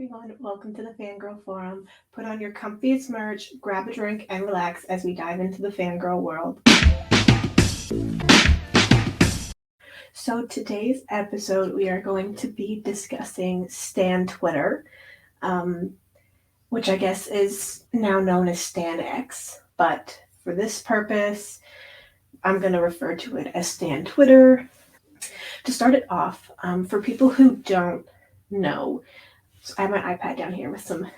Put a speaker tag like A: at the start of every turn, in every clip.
A: everyone. Welcome to the Fangirl Forum. Put on your comfiest merch, grab a drink, and relax as we dive into the fangirl world. So, today's episode, we are going to be discussing Stan Twitter, which I guess is now known as Stan X. But for this purpose, I'm going to refer to it as Stan Twitter. To start it off, for people who don't know, so I have my iPad down here with some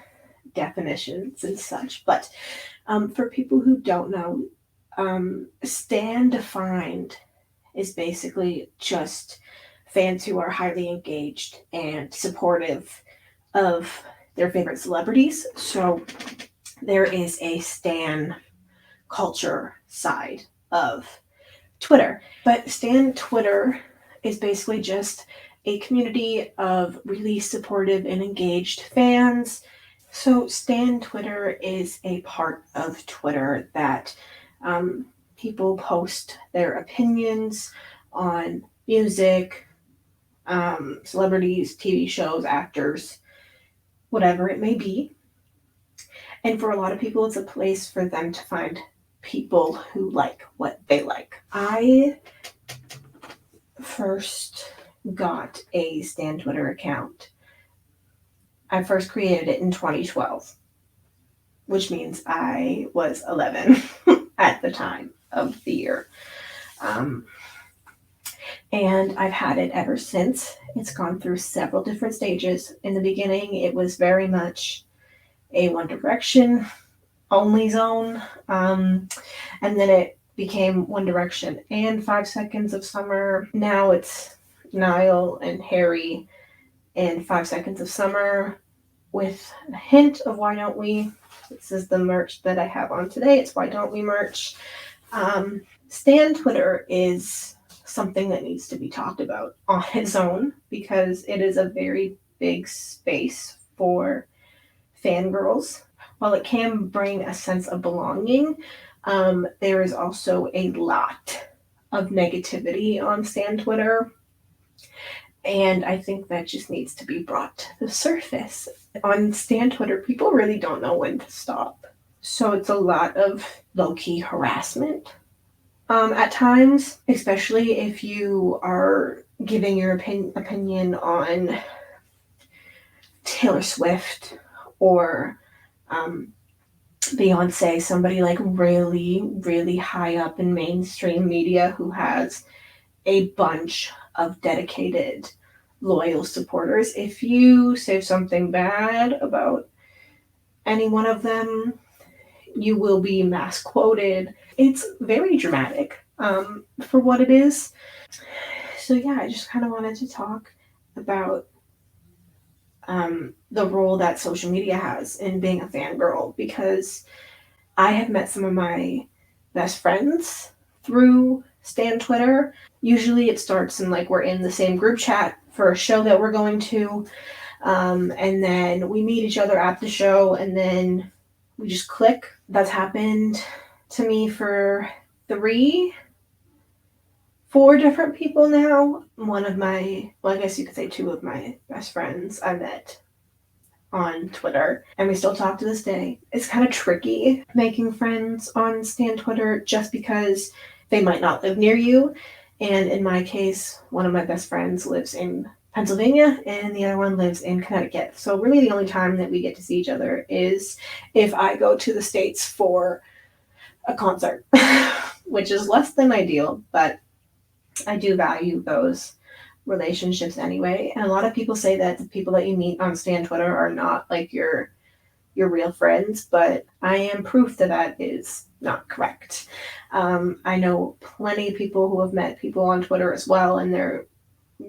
A: definitions and such, but for people who don't know, Stan defined is basically just fans who are highly engaged and supportive of their favorite celebrities. So there is a Stan culture side of Twitter, but Stan Twitter is basically just a community of really supportive and engaged fans. So Stan Twitter is a part of Twitter that people post their opinions on music, celebrities, TV shows, actors, whatever it may be. And for a lot of people, it's a place for them to find people who like what they like. I first got a Stan Twitter account. I first created it in 2012, which means I was 11 at the time of the year. And I've had it ever since. It's gone through several different stages. In the beginning, it was very much a One Direction only zone. And then it became One Direction and 5 Seconds of Summer. Now it's Niall and Harry and 5 Seconds of Summer with a hint of Why Don't We. This is the merch that I have on today. It's Why Don't We merch. Stan Twitter is something that needs to be talked about on its own because it is a very big space for fangirls. While it can bring a sense of belonging, there is also a lot of negativity on Stan Twitter. And I think that just needs to be brought to the surface. On Stan Twitter, people really don't know when to stop. So it's a lot of low-key harassment at times, especially if you are giving your opinion on Taylor Swift or Beyonce, somebody like really, really high up in mainstream media who has a bunch of dedicated, loyal supporters. If you say something bad about any one of them, you will be mass quoted. It's very dramatic for what it is. So yeah, I just kind of wanted to talk about the role that social media has in being a fangirl, because I have met some of my best friends through Stan Twitter. Usually it starts in like we're in the same group chat for a show that we're going to, and then we meet each other at the show and then we just click. That's happened to me for 4 different people now. One of my, well, I guess you could say 2 of my best friends I met on Twitter, and we still talk to this day. It's kind of tricky making friends on Stan Twitter just because they might not live near you. And in my case, one of my best friends lives in Pennsylvania and the other one lives in Connecticut. So really the only time that we get to see each other is if I go to the States for a concert, which is less than ideal, but I do value those relationships anyway. And a lot of people say that the people that you meet on Stan Twitter are not like your real friends, but I am proof that is not correct. I know plenty of people who have met people on Twitter as well, and they're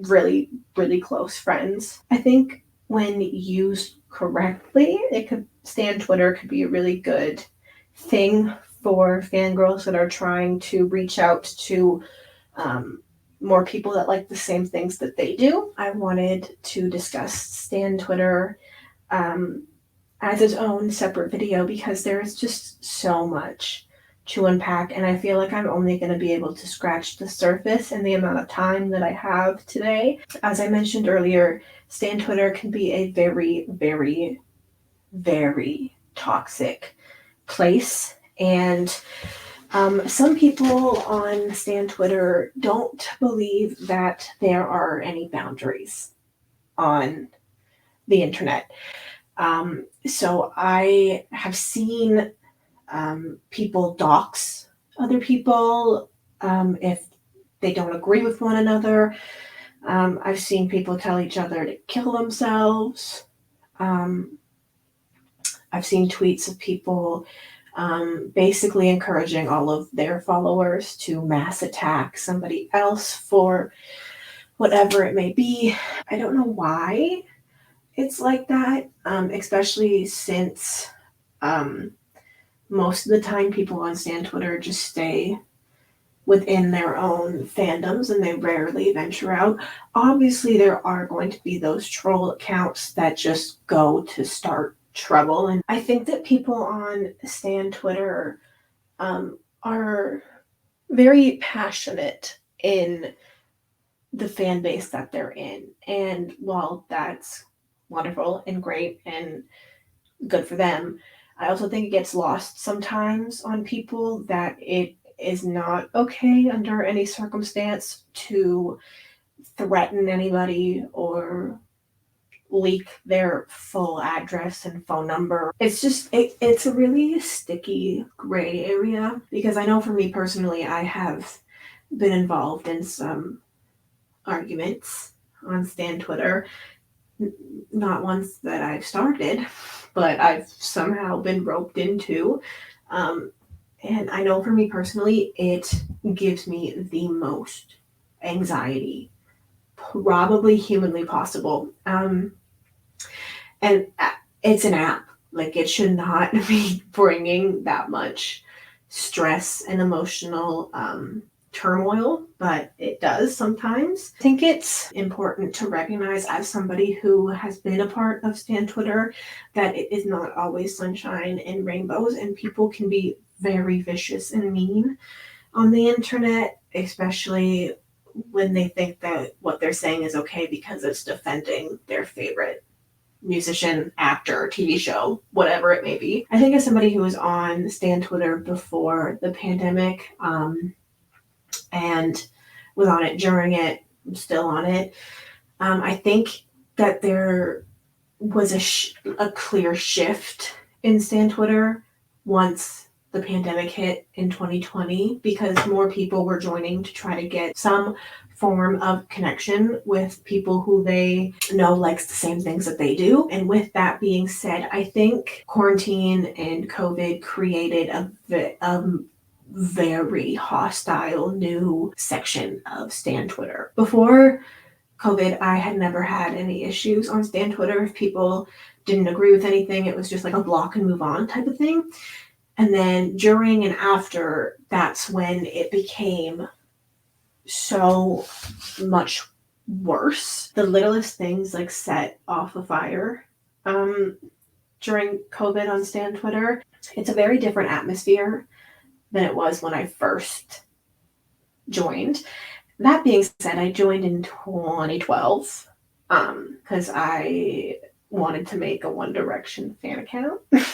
A: really, really close friends. I think when used correctly, Stan Twitter could be a really good thing for fangirls that are trying to reach out to more people that like the same things that they do. I wanted to discuss Stan Twitter as its own separate video because there is just so much to unpack, and I feel like I'm only going to be able to scratch the surface in the amount of time that I have today. As I mentioned earlier, Stan Twitter can be a very, very, very toxic place, and some people on Stan Twitter don't believe that there are any boundaries on the internet. So I have seen people dox other people if they don't agree with one another. I've seen people tell each other to kill themselves. Um, I've seen tweets of people basically encouraging all of their followers to mass attack somebody else for whatever it may be. I don't know why it's like that, especially since um, most of the time people on Stan Twitter just stay within their own fandoms and they rarely venture out. Obviously, there are going to be those troll accounts that just go to start trouble. And I think that people on Stan Twitter are very passionate in the fan base that they're in. And while that's wonderful and great and good for them, I also think it gets lost sometimes on people that it is not okay under any circumstance to threaten anybody or leak their full address and phone number. It's just, it's a really sticky gray area, because I know for me personally, I have been involved in some arguments on Stan Twitter. Not ones that I've started, but I've somehow been roped into. Um, and I know for me personally, it gives me the most anxiety probably humanly possible. And it's an app. Like, it should not be bringing that much stress and emotional turmoil, but it does sometimes. I think it's important to recognize, as somebody who has been a part of Stan Twitter, that it is not always sunshine and rainbows, and people can be very vicious and mean on the internet, especially when they think that what they're saying is okay because it's defending their favorite musician, actor, TV show, whatever it may be. I think as somebody who was on Stan Twitter before the pandemic, and was on it during it, I'm still on it, I think that there was a clear shift in Stan Twitter once the pandemic hit in 2020, because more people were joining to try to get some form of connection with people who they know likes the same things that they do. And with that being said, I think quarantine and COVID created a very hostile new section of Stan Twitter. Before COVID, I had never had any issues on Stan Twitter. If people didn't agree with anything, it was just like a block and move on type of thing. And then during and after, that's when it became so much worse. The littlest things like set off a fire during COVID on Stan Twitter. It's a very different atmosphere than it was when I first joined. That being said, I joined in 2012 because I wanted to make a One Direction fan account. I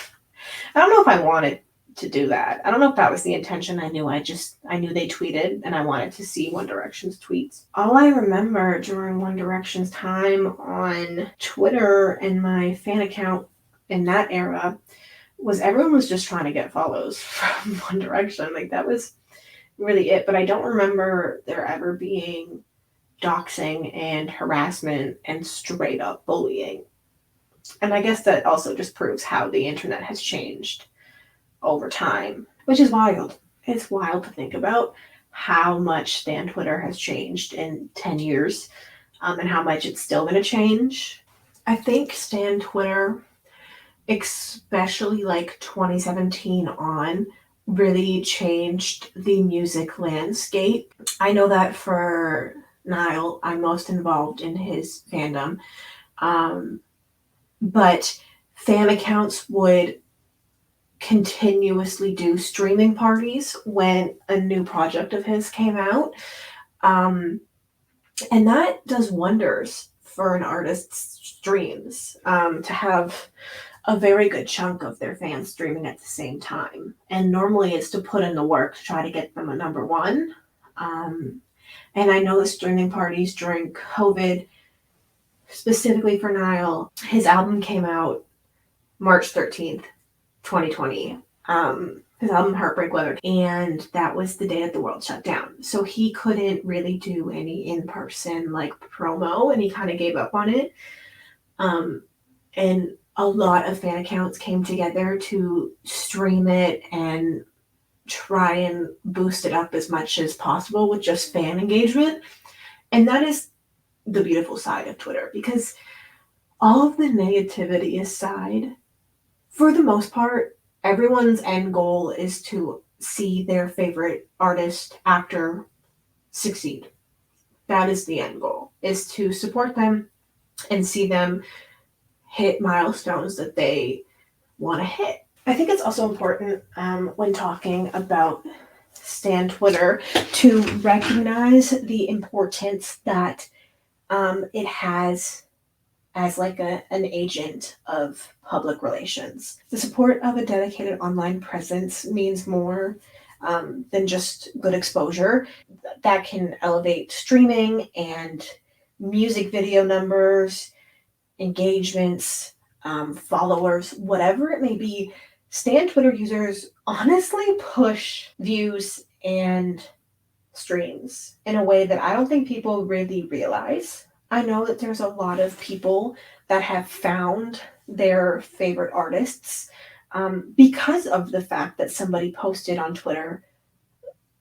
A: don't know if I wanted to do that. I don't know if that was the intention. I knew they tweeted and I wanted to see One Direction's tweets. All I remember during One Direction's time on Twitter and my fan account in that era was everyone was just trying to get follows from One Direction. Like, that was really it. But I don't remember there ever being doxing and harassment and straight up bullying. And I guess that also just proves how the internet has changed over time, which is wild. It's wild to think about how much Stan Twitter has changed in 10 years, and how much it's still going to change. I think Stan Twitter, especially like 2017 on, really changed the music landscape. I know that for Niall, I'm most involved in his fandom, but fan accounts would continuously do streaming parties when a new project of his came out. Um, and that does wonders for an artist's streams, to have a very good chunk of their fans streaming at the same time. And normally it's to put in the work to try to get them a number one. Um, and I know the streaming parties during COVID, specifically for Niall, his album came out March 13th, 2020. His album Heartbreak Weather, and that was the day that the world shut down. So he couldn't really do any in-person like promo, and he kind of gave up on it. And a lot of fan accounts came together to stream it and try and boost it up as much as possible with just fan engagement. And that is the beautiful side of Twitter, because all of the negativity aside, for the most part, everyone's end goal is to see their favorite artist, actor succeed. That is the end goal, is to support them and see them hit milestones that they want to hit. I think it's also important, when talking about Stan Twitter, to recognize the importance that it has as like an agent of public relations. The support of a dedicated online presence means more than just good exposure. That can elevate streaming and music video numbers, engagements, followers, whatever it may be. Stan Twitter users honestly push views and streams in a way that I don't think people really realize. I know that there's a lot of people that have found their favorite artists, because of the fact that somebody posted on Twitter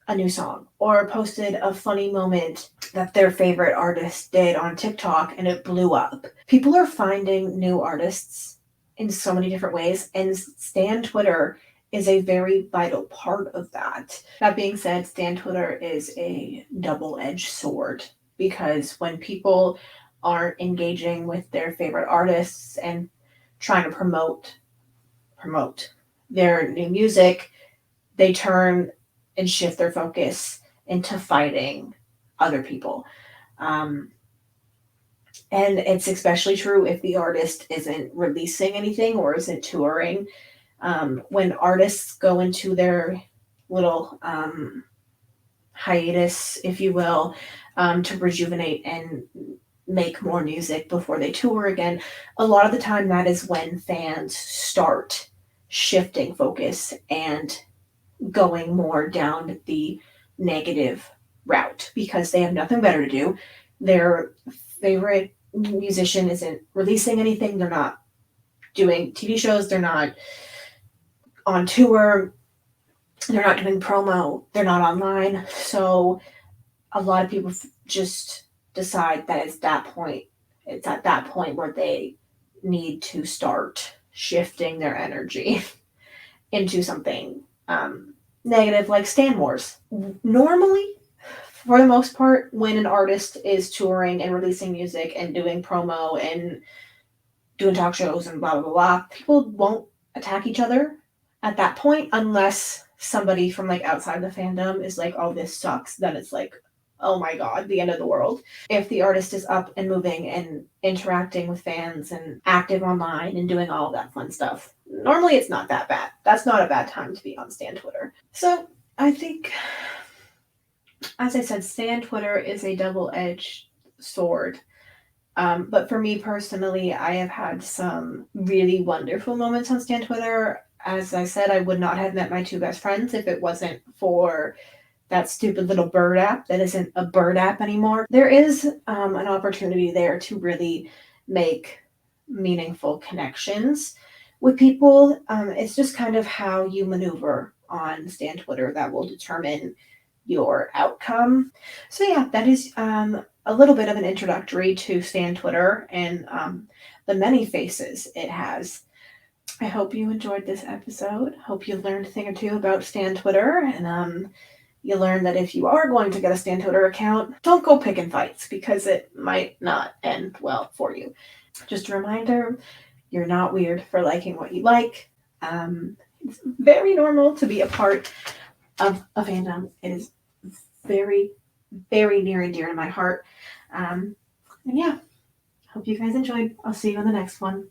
A: a new song or posted a funny moment that their favorite artist did on TikTok and it blew up. People are finding new artists in so many different ways, and Stan Twitter is a very vital part of that. That being said, Stan Twitter is a double-edged sword, because when people aren't engaging with their favorite artists and trying to promote their new music, they turn and shift their focus into fighting other people. And it's especially true if the artist isn't releasing anything or isn't touring. When artists go into their little hiatus, if you will, to rejuvenate and make more music before they tour again, a lot of the time that is when fans start shifting focus and going more down the negative route, because they have nothing better to do. Their favorite musician isn't releasing anything, they're not doing TV shows, they're not on tour, they're not doing promo, they're not online. So a lot of people just decide that it's at that point where they need to start shifting their energy into something negative, like Stan Wars. Normally, for the most part, when an artist is touring and releasing music and doing promo and doing talk shows and blah, blah, blah, people won't attack each other at that point, unless somebody from like outside the fandom is like, oh, this sucks. Then it's like, oh my God, the end of the world. If the artist is up and moving and interacting with fans and active online and doing all of that fun stuff, normally it's not that bad. That's not a bad time to be on Stan Twitter. So I think, as I said, Stan Twitter is a double-edged sword. But for me personally, I have had some really wonderful moments on Stan Twitter. As I said, I would not have met my two best friends if it wasn't for that stupid little bird app that isn't a bird app anymore. There is an opportunity there to really make meaningful connections with people. It's just kind of how you maneuver on Stan Twitter that will determine your outcome. So yeah, that is a little bit of an introductory to Stan Twitter and the many faces it has. I hope you enjoyed this episode. Hope you learned a thing or two about Stan Twitter, and you learned that if you are going to get a Stan Twitter account, don't go picking fights, because it might not end well for you. Just a reminder, you're not weird for liking what you like. It's very normal to be a part of a fandom. It is very, very near and dear to my heart. And yeah, hope you guys enjoyed. I'll see you in the next one.